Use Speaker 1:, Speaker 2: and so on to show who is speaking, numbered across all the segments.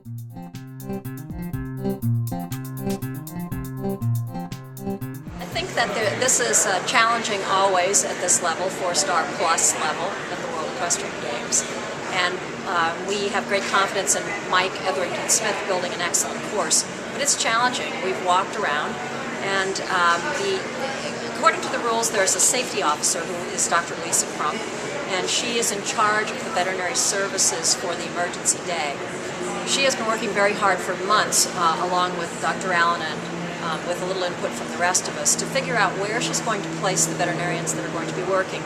Speaker 1: I think that this is challenging always at this level, 4-star plus level of the World Equestrian Games. And we have great confidence in Mike Etherington-Smith building an excellent course. But it's challenging. We've walked around, and according to the rules, there's a safety officer who is Dr. Lisa Crump, and she is in charge of the veterinary services for the emergency day. She has been working very hard for months, along with Dr. Allen and with a little input from the rest of us, to figure out where she's going to place the veterinarians that are going to be working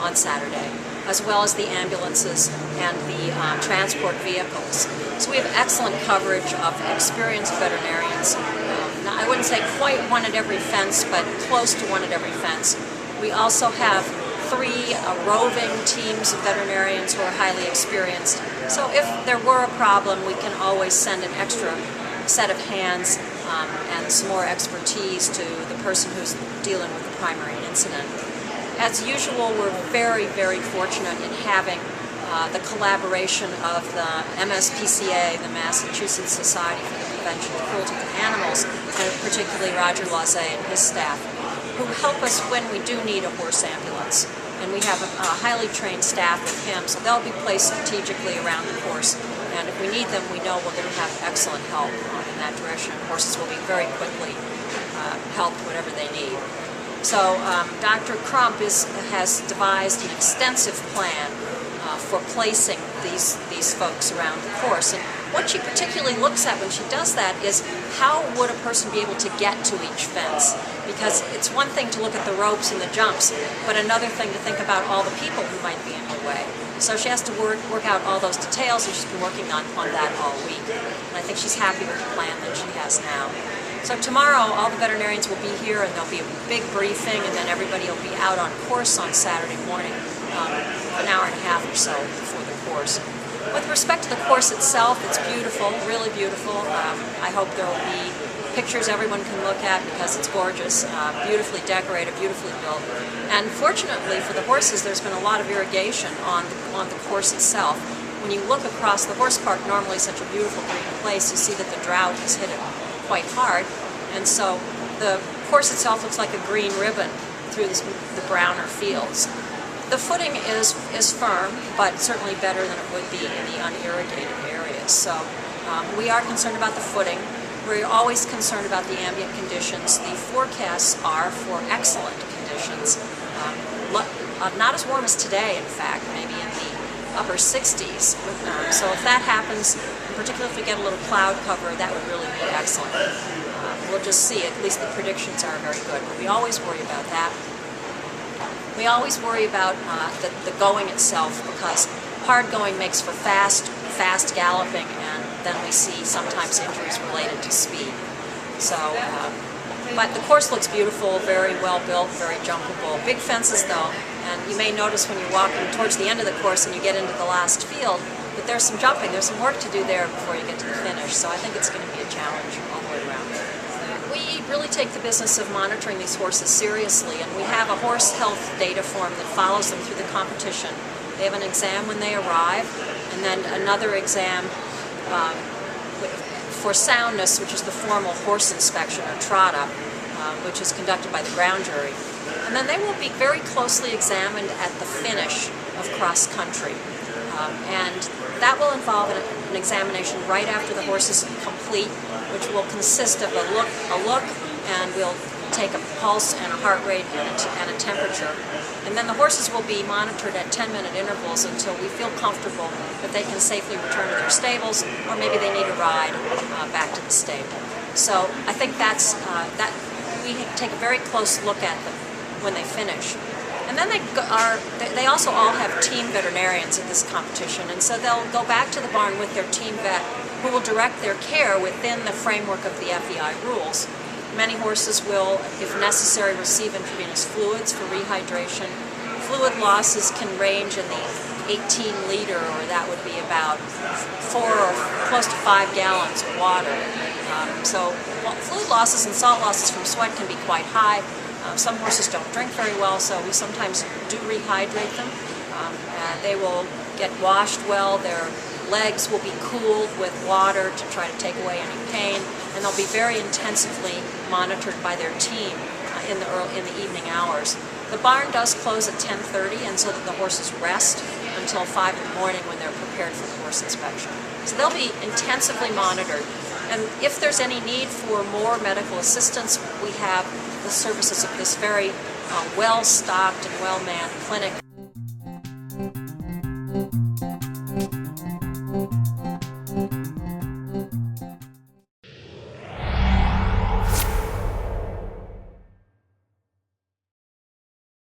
Speaker 1: on Saturday, as well as the ambulances and the transport vehicles. So we have excellent coverage of experienced veterinarians. Now, I wouldn't say quite one at every fence, but close to one at every fence. We also have 3 roving teams of veterinarians who are highly experienced. So if there were a problem, we can always send an extra set of hands and some more expertise to the person who's dealing with the primary incident. As usual, we're very, very fortunate in having the collaboration of the MSPCA, the Massachusetts Society for the Prevention of Cruelty to Animals, and particularly Roger Lauzet and his staff, who help us when we do need a horse ambulance. And we have a highly trained staff with him, so they'll be placed strategically around the course. And if we need them, we know we're going to have excellent help in that direction. Horses will be very quickly helped whatever they need. So Dr. Crump has devised an extensive plan for placing these folks around the course. And what she particularly looks at when she does that is how would a person be able to get to each fence? Because it's one thing to look at the ropes and the jumps, but another thing to think about all the people who might be in her way. So she has to work out all those details, and she's been working on that all week. And I think she's happy with the plan that she has now. So tomorrow, all the veterinarians will be here, and there'll be a big briefing, and then everybody will be out on course on Saturday morning, an hour and a half or so before the course. With respect to the course itself, it's beautiful, really beautiful. I hope there will be pictures everyone can look at because it's gorgeous, beautifully decorated, beautifully built. And fortunately for the horses, there's been a lot of irrigation on the course itself. When you look across the horse park, normally such a beautiful green place, you see that the drought has hit it quite hard, and so the course itself looks like a green ribbon through the browner fields. The footing is firm, but certainly better than it would be in the unirrigated areas. So we are concerned about the footing. We're always concerned about the ambient conditions. The forecasts are for excellent conditions. Not as warm as today, in fact, maybe in the upper 60s. So if that happens, in particular if we get a little cloud cover, that would really be excellent. We'll just see. At least the predictions are very good. But we always worry about that. We always worry about the going itself, because hard going makes for fast galloping, and then we see sometimes injuries related to speed. So, but the course looks beautiful, very well built, very jumpable. Big fences though, and you may notice when you're walking towards the end of the course and you get into the last field that there's some jumping, there's some work to do there before you get to the finish. So I think it's going to be a challenge all the way around. We really take the business of monitoring these horses seriously, and we have a horse health data form that follows them through the competition. They have an exam when they arrive, and then another exam for soundness, which is the formal horse inspection, or TROTA, which is conducted by the ground jury. And then they will be very closely examined at the finish of cross-country. And that will involve an examination right after the horse is complete, which will consist of a look, and we'll take a pulse and a heart rate and a temperature. And then the horses will be monitored at 10-minute intervals until we feel comfortable that they can safely return to their stables, or maybe they need a ride back to the stable. So I think that we take a very close look at them when they finish. And then they also all have team veterinarians at this competition, and so they'll go back to the barn with their team vet, who will direct their care within the framework of the FEI rules. Many horses will, if necessary, receive intravenous fluids for rehydration. Fluid losses can range in the 18-liter, or that would be about 4 or close to 5 gallons of water. So fluid losses and salt losses from sweat can be quite high. Some horses don't drink very well, so we sometimes do rehydrate them. They will get washed well. Their legs will be cooled with water to try to take away any pain, and they'll be very intensively monitored by their team in the evening hours. The barn does close at 10:30, and so that the horses rest until 5 in the morning when they're prepared for the horse inspection. So they'll be intensively monitored. And if there's any need for more medical assistance, we have the services of this very well-stocked and well-manned clinic.